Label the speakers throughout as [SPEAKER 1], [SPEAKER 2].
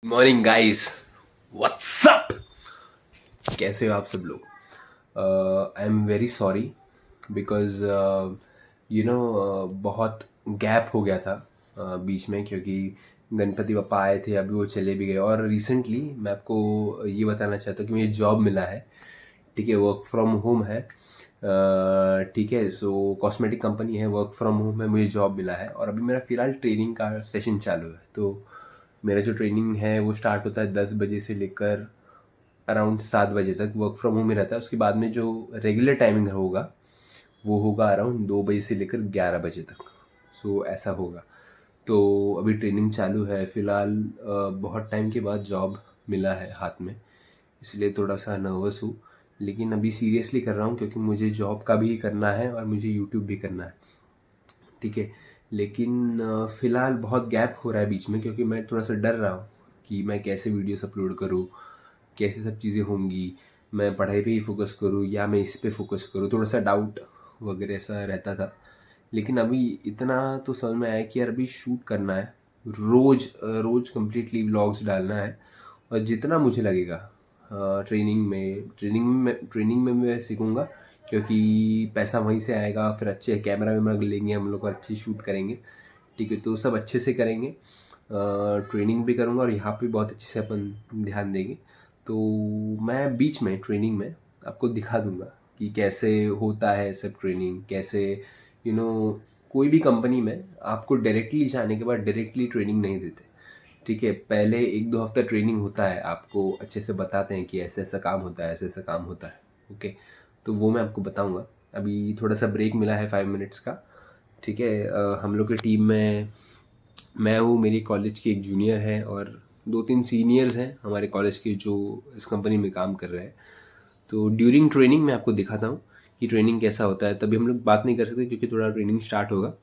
[SPEAKER 1] Morning guys, WhatsApp. कैसे हो आप सब लोग? I am very sorry because बहुत गैप हो गया था बीच में, क्योंकि गणपति पापा आए थे, अभी वो चले भी गए। और रिसेंटली मैं आपको ये बताना चाहता हूँ कि मुझे जॉब मिला है। ठीक है, वर्क फ्रॉम होम है। ठीक है, सो कॉस्मेटिक कंपनी है, वर्क फ्रॉम होम है, मुझे जॉब मिला है। और अभी मेरा फ़िलहाल ट्रेनिंग का सेशन चालू है। तो मेरा जो ट्रेनिंग है वो स्टार्ट होता है 10 बजे से लेकर अराउंड 7 बजे तक। वर्क फ्रॉम होम ही रहता है। उसके बाद में जो रेगुलर टाइमिंग होगा वो होगा अराउंड 2 बजे से लेकर 11 बजे तक। सो ऐसा होगा। तो अभी ट्रेनिंग चालू है फ़िलहाल। बहुत टाइम के बाद जॉब मिला है हाथ में, इसलिए थोड़ा सा नर्वस हूँ। लेकिन अभी सीरियसली कर रहा हूँ, क्योंकि मुझे जॉब का भी करना है और मुझे यूट्यूब भी करना है। ठीक है, लेकिन फ़िलहाल बहुत गैप हो रहा है बीच में, क्योंकि मैं थोड़ा सा डर रहा हूँ कि मैं कैसे वीडियोस अपलोड करूँ, कैसे सब चीज़ें होंगी, मैं पढ़ाई पे ही फोकस करूँ या मैं इस पे फोकस करूँ। थोड़ा सा डाउट वगैरह ऐसा रहता था। लेकिन अभी इतना तो समझ में आया कि यार अभी शूट करना है, रोज़ कम्प्लीटली व्लॉग्स डालना है। और जितना मुझे लगेगा ट्रेनिंग में मैं सीखूँगा, क्योंकि पैसा वहीं से आएगा। फिर अच्छे कैमरा वैमरा लेंगे हम लोग, अच्छी शूट करेंगे। ठीक है, तो सब अच्छे से करेंगे। ट्रेनिंग भी करूँगा और यहाँ पे बहुत अच्छे से अपन ध्यान देंगे। तो मैं बीच में ट्रेनिंग में आपको दिखा दूँगा कि कैसे होता है सब ट्रेनिंग, कैसे यू नो कोई भी कंपनी में आपको डायरेक्टली जाने के बाद डायरेक्टली ट्रेनिंग नहीं देते। ठीक है, पहले 1-2 हफ्ता ट्रेनिंग होता है, आपको अच्छे से बताते हैं कि ऐसा ऐसा काम होता है, ऐसा ऐसा काम होता है। ओके, तो वो मैं आपको बताऊंगा। अभी थोड़ा सा ब्रेक मिला है 5 मिनट्स का। ठीक है, हम लोग की टीम में मैं हूँ, मेरी कॉलेज की एक जूनियर है और 2-3 सीनियर्स हैं हमारे कॉलेज के जो इस कंपनी में काम कर रहे हैं। तो ड्यूरिंग ट्रेनिंग मैं आपको दिखाता हूँ कि ट्रेनिंग कैसा होता है। तभी हम लोग बात नहीं कर सकते क्योंकि थोड़ा ट्रेनिंग स्टार्ट होगा।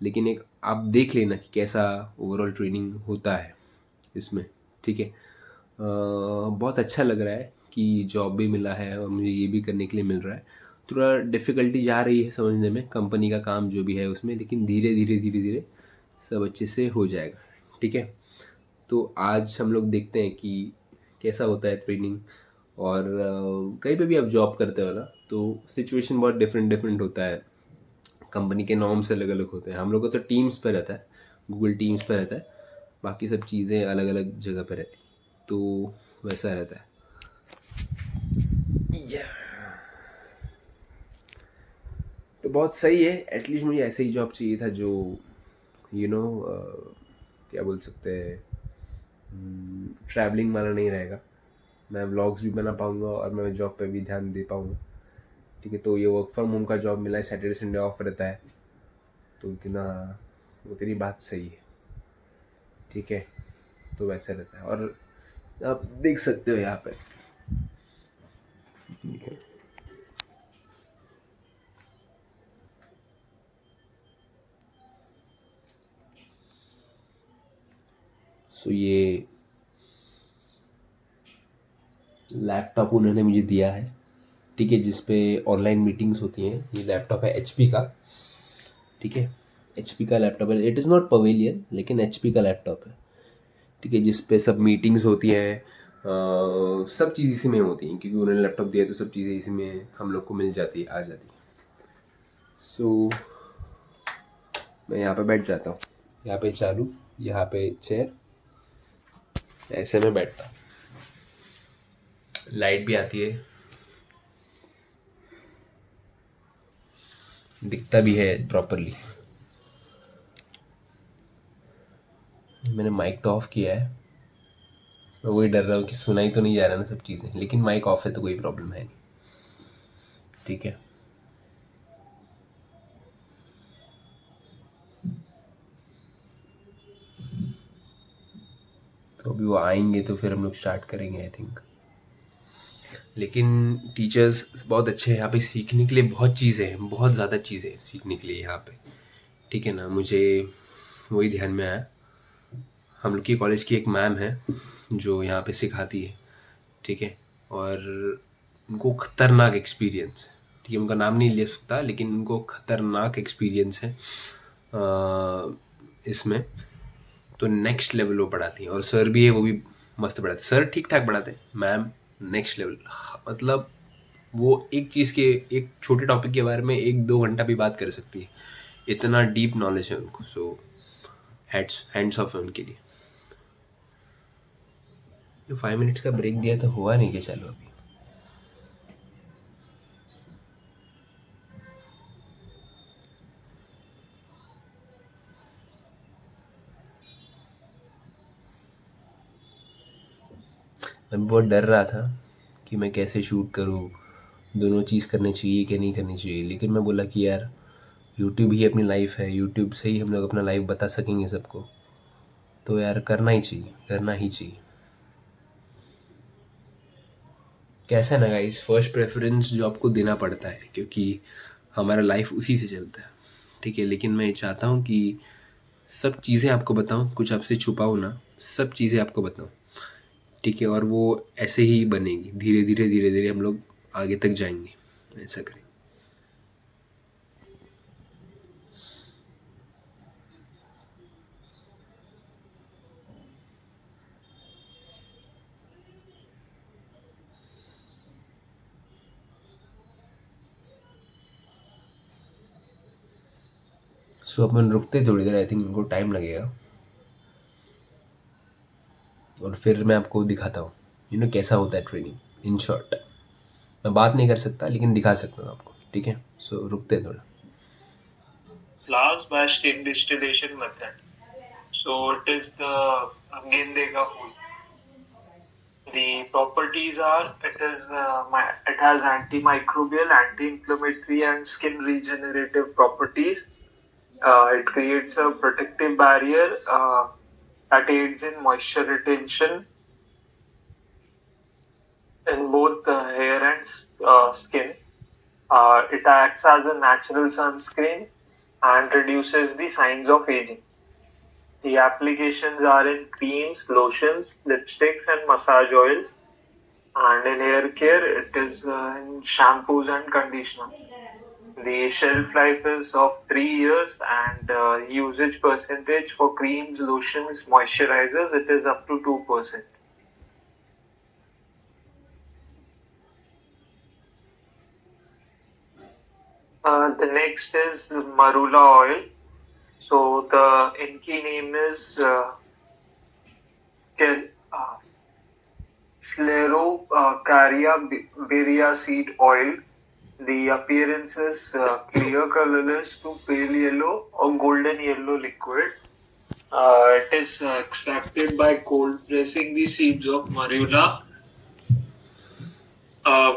[SPEAKER 1] लेकिन एक आप देख लेना कि कैसा ओवरऑल ट्रेनिंग होता है इसमें। ठीक है, बहुत अच्छा लग रहा है कि जॉब भी मिला है और मुझे ये भी करने के लिए मिल रहा है। थोड़ा डिफ़िकल्टी जा रही है समझने में कंपनी का काम जो भी है उसमें, लेकिन धीरे धीरे धीरे धीरे सब अच्छे से हो जाएगा। ठीक है, तो आज हम लोग देखते हैं कि कैसा होता है ट्रेनिंग। और कहीं पे भी आप जॉब करते हो ना, तो सिचुएशन बहुत डिफरेंट डिफरेंट होता है। कंपनी के नॉर्म्स अलग अलग होते हैं। हम लोग को तो टीम्स पे रहता है, गूगल टीम्स पे रहता है। बाकी सब चीज़ें अलग अलग जगह पे रहती, तो वैसा रहता है। तो बहुत सही है। एटलीस्ट मुझे ऐसे ही जॉब चाहिए था जो यू नो क्या बोल सकते हैं, ट्रैवलिंग वाला नहीं रहेगा। मैं व्लॉग्स भी बना पाऊँगा और मैं जॉब पे भी ध्यान दे पाऊँगा। ठीक है, तो ये वर्क फ्रॉम होम का जॉब मिला है, सैटरडे संडे ऑफ रहता है, तो उतनी बात सही है। ठीक है, तो वैसे रहता है। और आप देख सकते हो यहाँ पे, ठीक है, सो ये लैपटॉप उन्होंने मुझे दिया है। ठीक है, जिसपे ऑनलाइन मीटिंग्स होती हैं। ये लैपटॉप है एचपी का। ठीक है, एचपी का लैपटॉप है। इट इज़ नॉट पवेलियन, लेकिन एचपी का लैपटॉप है। ठीक है, जिस पे सब मीटिंग्स होती हैं, सब चीज़ इसी में होती हैं, क्योंकि उन्होंने लैपटॉप दिया है, तो सब चीज़ें इसी में हम लोग को मिल जाती है, आ जाती है। सो मैं यहाँ पे बैठ जाता हूँ। यहाँ पे चालू, यहाँ पे चेयर, ऐसे में बैठता हूँ। लाइट भी आती है, दिखता भी है प्रॉपरली। मैंने माइक तो ऑफ किया है। मैं वही डर रहा हूँ कि सुनाई तो नहीं जा रहा ना सब चीज़ें, लेकिन माइक ऑफ है तो कोई प्रॉब्लम है नहीं। ठीक है, तो अभी वो आएंगे तो फिर हम लोग स्टार्ट करेंगे आई थिंक। लेकिन टीचर्स बहुत अच्छे हैं यहाँ पे। सीखने के लिए बहुत चीज़ें हैं, बहुत ज़्यादा चीज़ें हैं सीखने के लिए यहाँ पे। ठीक है ना, मुझे वही ध्यान में आया। हम लोग की कॉलेज की एक मैम है जो यहाँ पे सिखाती है। ठीक है, और उनको खतरनाक एक्सपीरियंस, ठीक है, उनका नाम नहीं ले सकता, लेकिन उनको खतरनाक एक्सपीरियंस है इसमें। तो नेक्स्ट लेवल वो पढ़ाती हैं। और सर भी है, वो भी मस्त पढ़ाते सर, ठीक ठाक पढ़ाते, मैम नेक्स्ट लेवल। मतलब वो एक चीज़ के, एक छोटे टॉपिक के बारे में 1-2 घंटा भी बात कर सकती है, इतना डीप नॉलेज है उनको। सो हैंड्स ऑफ है उनके लिए। ये 5 मिनट्स का ब्रेक दिया तो हुआ नहीं क्या चालू अभी? मैं बहुत डर रहा था कि मैं कैसे शूट करूँ, दोनों चीज़ करनी चाहिए कि नहीं करनी चाहिए, लेकिन मैं बोला कि यार यूट्यूब ही अपनी लाइफ है, यूट्यूब से ही हम लोग अपना लाइफ बता सकेंगे सबको, तो यार करना ही चाहिए, करना ही चाहिए। कैसा है ना गाइस, फर्स्ट प्रेफरेंस जो आपको देना पड़ता है, क्योंकि हमारा लाइफ उसी से चलता है, ठीक है। लेकिन मैं चाहता हूँ कि सब चीज़ें आपको बताऊँ, कुछ आपसे छुपाऊँ ना, सब चीज़ें आपको बताऊँ, ठीक है। और वो ऐसे ही बनेगी, धीरे धीरे धीरे धीरे हम लोग आगे तक जाएंगे, ऐसा करें। सो अपन रुकते थोड़ी देर, आई थिंक इनको टाइम लगेगा, और फिर मैं आपको दिखाता हूँ कैसा होता है ट्रेनिंग। इन शॉर्ट मैं बात नहीं कर सकता, लेकिन दिखा सकता हूँ आपको, ठीक है। सो रुकते हैं थोड़ा।
[SPEAKER 2] Flowers by steam distillation method. So it is the Gendega food. The properties are it has antimicrobial, anti-inflammatory, and skin regenerative properties. It creates a protective barrier that aids in moisture retention in both the hair and skin. It acts as a natural sunscreen and reduces the signs of aging. The applications are in creams, lotions, lipsticks, and massage oils. And in hair care, it is in shampoos and conditioners. The shelf life is of 3 years, and usage percentage for creams, lotions, moisturizers, it is up to 2%. The next is marula oil. So the Inki name is uh, Sclerocaria beria seed oil. The appearance is clear colorless to pale yellow or golden yellow liquid. It is extracted by cold pressing the seeds of marula. Uh,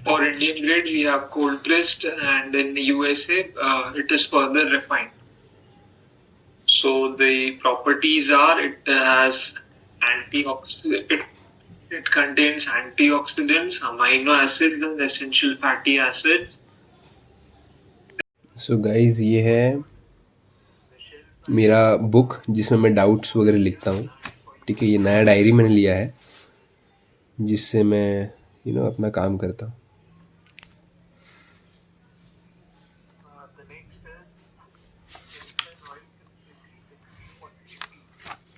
[SPEAKER 2] for Indian grade, we have cold pressed, and in the USA, it is further refined. So the properties are it has antioxidant. It contains antioxidants, amino acids, and essential fatty acids.
[SPEAKER 1] So guys ये है मेरा book जिसमें मैं doubts वगैरह लिखता हूँ, ठीक है। ये नया डायरी मैंने लिया है जिससे मैं अपना काम करता हूँ,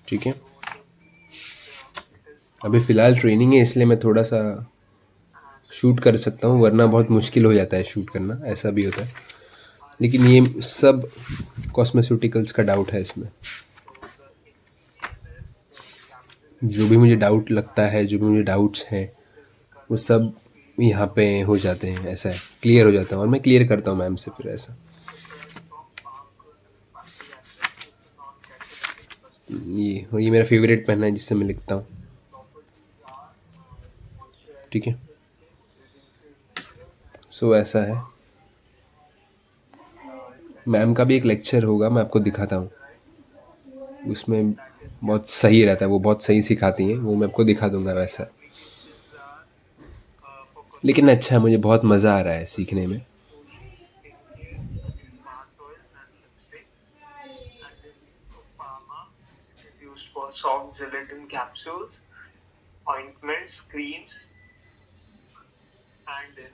[SPEAKER 1] ठीक है। अभी फ़िलहाल ट्रेनिंग है, इसलिए मैं थोड़ा सा शूट कर सकता हूँ, वरना बहुत मुश्किल हो जाता है शूट करना, ऐसा भी होता है। लेकिन ये सब कॉस्मेस्यूटिकल्स का डाउट है इसमें, जो भी मुझे डाउट लगता है, जो भी मुझे डाउट्स हैं, वो सब यहाँ पे हो जाते हैं, ऐसा है, क्लियर हो जाता है, और मैं क्लियर करता हूँ मैम से फिर ऐसा। ये मेरा फेवरेट पेन है जिससे मैं लिखता हूँ, ठीक है। सो ऐसा है। मैम का भी एक लेक्चर होगा, मैं आपको दिखाता हूँ, उसमें बहुत सही रहता है, वो बहुत सही सिखाती हैं, वो मैं आपको दिखा दूँगा वैसा। लेकिन अच्छा है, मुझे बहुत मज़ा आ रहा है सीखने में।
[SPEAKER 2] Used for soft gelatin capsules, ointments, creams, and in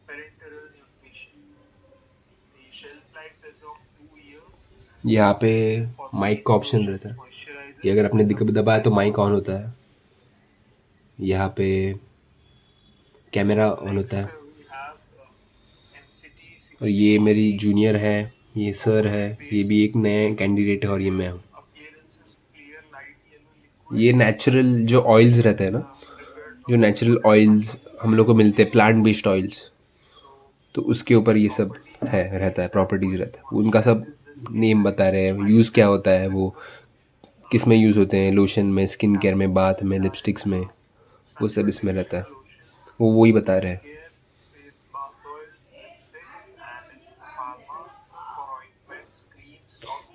[SPEAKER 2] parenteral nutrition. The shelf life is of 2 years.
[SPEAKER 1] यहाँ पे माइक का ऑप्शन रहता है। ये अगर अपने दबाया तो माइक ऑन होता है, यहाँ पे कैमरा ऑन होता है। और ये मेरी जूनियर है, ये सर है, ये भी एक नया कैंडिडेट है और ये मैं हूँ। ये नेचुरल जो ऑयल्स रहते हैं ना, जो नेचुरल ऑयल्स हम लोग को मिलते हैं, प्लांट बेस्ड ऑयल्स, तो उसके ऊपर ये सब है, रहता है, प्रॉपर्टीज़ रहता है। उनका सब नेम बता रहे हैं, यूज़ क्या होता है, वो किस में यूज़ होते हैं, लोशन में, स्किन केयर में, बाथ में, लिपस्टिक्स में, वो सब इसमें रहता है। वो वही बता रहे हैं।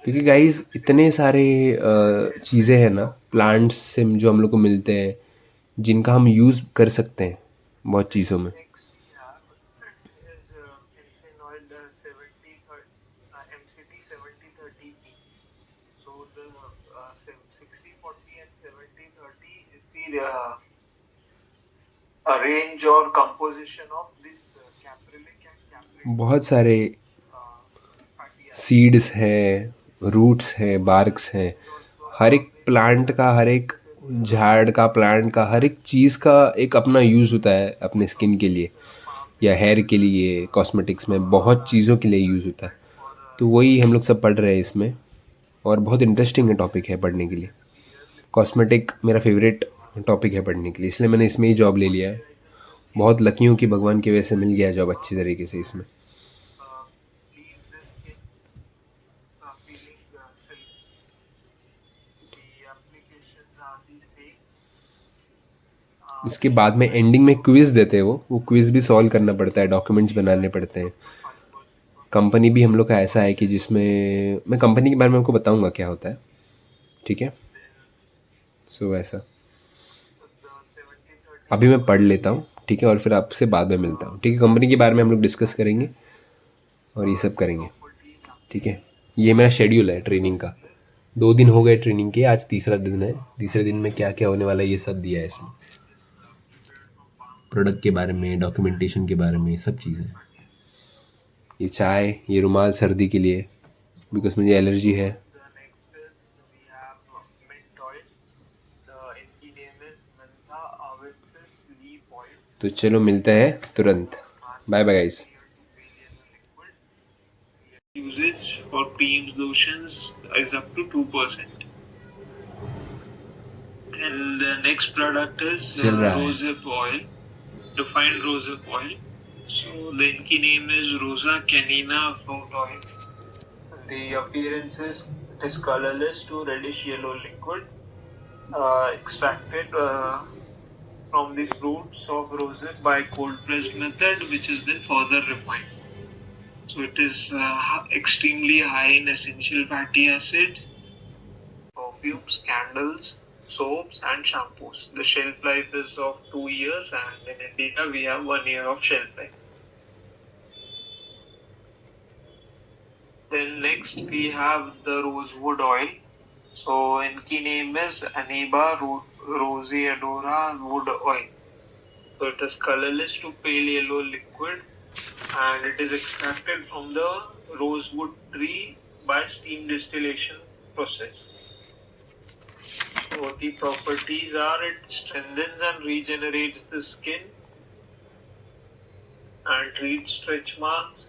[SPEAKER 1] क्योंकि गाइस इतने सारे चीज़ें हैं ना प्लांट्स से जो हम लोग को मिलते हैं, जिनका हम यूज़ कर सकते हैं बहुत चीज़ों में।
[SPEAKER 2] Range or composition of this caprylic and caprylic
[SPEAKER 1] बहुत सारे सीड्स हैं, रूट्स हैं, बार्क्स हैं, हर एक प्लांट का, हर एक झाड़ का, प्लांट का, हर एक चीज़ का एक अपना यूज़ होता है अपने स्किन के लिए या हेयर के लिए, कॉस्मेटिक्स में बहुत चीज़ों के लिए यूज़ होता है। तो वही हम लोग सब पढ़ रहे हैं इसमें, और बहुत इंटरेस्टिंग टॉपिक है पढ़ने के लिए। कॉस्मेटिक मेरा फेवरेट टॉपिक है पढ़ने के लिए, इसलिए मैंने इसमें ही जॉब ले लिया है। बहुत लकी हूँ कि भगवान की वजह से मिल गया जॉब अच्छी तरीके से इसमें। इसके बाद में एंडिंग में क्विज़ देते हैं, वो क्विज़ भी सॉल्व करना पड़ता है, डॉक्यूमेंट्स बनाने पड़ते हैं। कंपनी भी हम लोग का ऐसा है कि जिसमें मैं कंपनी के बारे में आपको बताऊंगा क्या होता है, ठीक है। सो ऐसा अभी मैं पढ़ लेता हूँ, ठीक है, और फिर आपसे बाद में मिलता हूँ, ठीक है। कंपनी के बारे में हम लोग डिस्कस करेंगे और ये सब करेंगे, ठीक है। ये मेरा शेड्यूल है ट्रेनिंग का। 2 दिन हो गए ट्रेनिंग के, आज तीसरा दिन है। तीसरे दिन में क्या क्या होने वाला है ये सब दिया है इसमें, प्रोडक्ट के बारे में, डॉक्यूमेंटेशन के बारे में, सब चीज़ें। ये चाय, ये रुमाल सर्दी के लिए, बिकॉज मुझे एलर्जी है। तो चलो मिलते हैं तुरंत, bye bye guys.
[SPEAKER 2] Usage for creams, lotions is up to 2%. And the next product is
[SPEAKER 1] चल रहा है।
[SPEAKER 2] rosehip oil, refined rosehip oil. So the Inki name is Rosa canina fruit oil. The appearance is colorless to reddish yellow liquid, extracted from the fruits of rosehip by cold pressed method, which is then further refined. So it is extremely high in essential fatty acids, perfumes, candles, soaps and shampoos. The shelf life is of 2 years, and in India we have 1 year of shelf life. Then next we have the rosewood oil. So Inki name is Aniba roseadora wood oil. So it is colorless to pale yellow liquid, and it is extracted from the rosewood tree by steam distillation process. So the properties are it strengthens and regenerates the skin and treats stretch marks,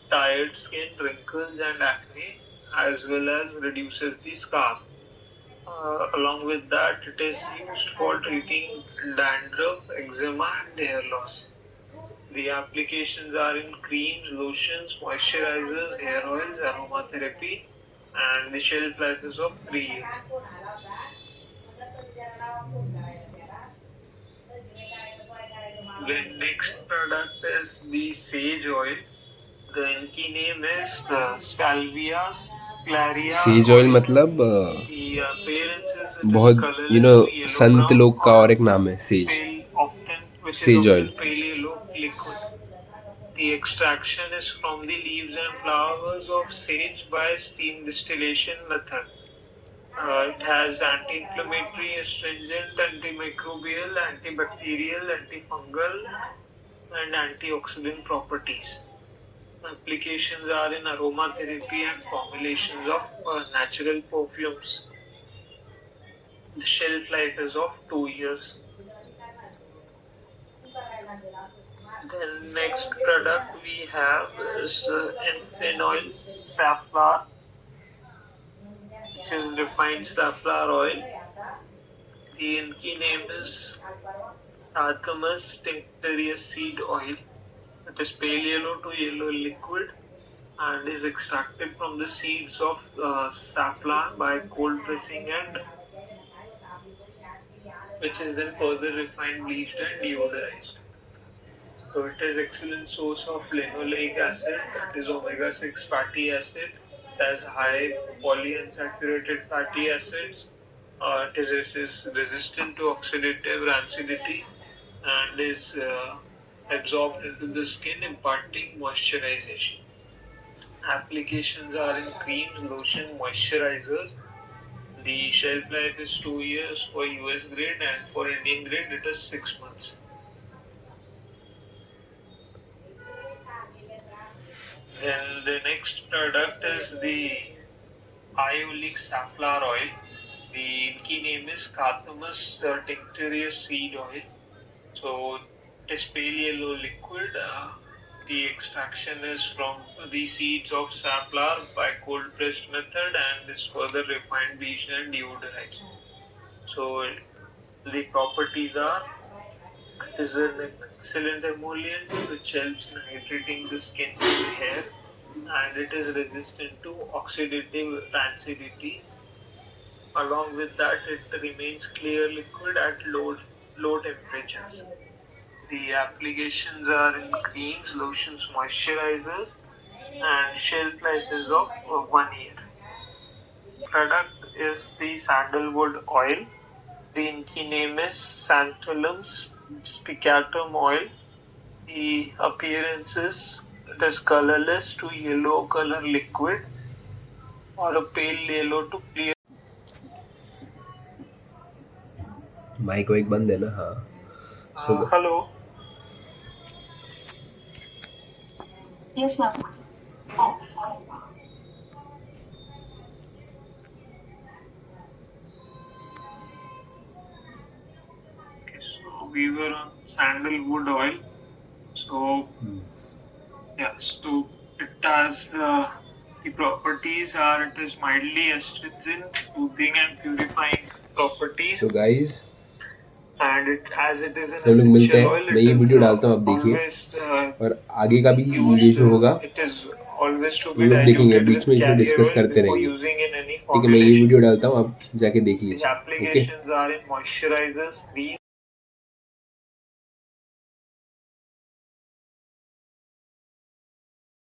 [SPEAKER 2] tired skin, wrinkles and acne, as well as reduces the scars. Along with that, it is used for treating dandruff, eczema and hair loss. The applications are in creams, lotions, moisturizers, hair oils, aromatherapy, and the shelf life is of 3 years. The next product is the sage oil. The Inki name is Salvia sclaria.
[SPEAKER 1] Says oil मतलब
[SPEAKER 2] The appearance is it is
[SPEAKER 1] बहुत
[SPEAKER 2] colorless to yellow
[SPEAKER 1] Sant
[SPEAKER 2] brown
[SPEAKER 1] लोग का
[SPEAKER 2] or
[SPEAKER 1] और एक नाम है says,
[SPEAKER 2] pale, often which is
[SPEAKER 1] says
[SPEAKER 2] often
[SPEAKER 1] oil.
[SPEAKER 2] pale yellow liquid. The extraction is from the leaves and flowers of sage by steam distillation method. It has anti-inflammatory, astringent, antimicrobial, antibacterial, antifungal, and antioxidant properties. Applications are in aromatherapy and formulations of natural perfumes. The shelf life is of 2 years. The next product we have is Enfenoil Safflower, which is refined safflower oil. The Inki name is Artemis tinctorius seed oil. It is pale yellow to yellow liquid and is extracted from the seeds of safflower by cold pressing, and which is then further refined, bleached, and deodorized. So it is excellent source of linoleic acid, that is omega-6 fatty acid. It has high polyunsaturated fatty acids. It is resistant to oxidative rancidity and is absorbed into the skin, imparting moisturization. Applications are in creams, lotion, moisturizers. The shelf life is 2 years for US grade, and for Indian grade it is 6 months. Then the next product is the Iolic safflower oil. The Inki name is Carthamus tinctorius seed oil. So it is pale yellow liquid. The extraction is from the seeds of safflower by cold pressed method and is further refined, bleached, and deodorized. So the properties are: it is an excellent emollient which helps in hydrating the skin and hair, and it is resistant to oxidative rancidity. Along with that, it remains clear liquid at low temperatures. The applications are in creams, lotions, moisturizers, and shelf life is of 1 year. Product is the sandalwood oil. The Inki name is Santalum spicatum oil. The appearance is, it is colorless to yellow color liquid or a pale yellow to clear.
[SPEAKER 1] Mic वाइक बंद है ना? हाँ. So
[SPEAKER 2] Hello.
[SPEAKER 3] Yes, sir.
[SPEAKER 2] Okay, so we were on sandalwood oil. So yeah, so it has the properties are, it is mildly astringent, soothing and purifying properties,
[SPEAKER 1] so guys,
[SPEAKER 2] and it is an
[SPEAKER 1] हम लोग मिलते
[SPEAKER 2] essential
[SPEAKER 1] हैं.
[SPEAKER 2] oil.
[SPEAKER 1] मैं
[SPEAKER 2] It
[SPEAKER 1] ये
[SPEAKER 2] is
[SPEAKER 1] video डालता हूँ, आप देखिए.
[SPEAKER 2] always
[SPEAKER 1] और आगे का भी वीडियो
[SPEAKER 2] used.
[SPEAKER 1] जो होगा
[SPEAKER 2] It is always to
[SPEAKER 1] हम
[SPEAKER 2] be
[SPEAKER 1] लोग देखेंगे,
[SPEAKER 2] diluted
[SPEAKER 1] बीच
[SPEAKER 2] with
[SPEAKER 1] में इसमें
[SPEAKER 2] carrier
[SPEAKER 1] डिस्कस
[SPEAKER 2] oil
[SPEAKER 1] करते
[SPEAKER 2] before
[SPEAKER 1] रहेंगे.
[SPEAKER 2] using in any
[SPEAKER 1] ठीक है, मैं ये
[SPEAKER 2] formulation.
[SPEAKER 1] वीडियो डालता हूँ, आप जाके देख
[SPEAKER 2] The
[SPEAKER 1] लीजिए. Okay.
[SPEAKER 2] applications are in moisturizers, cream,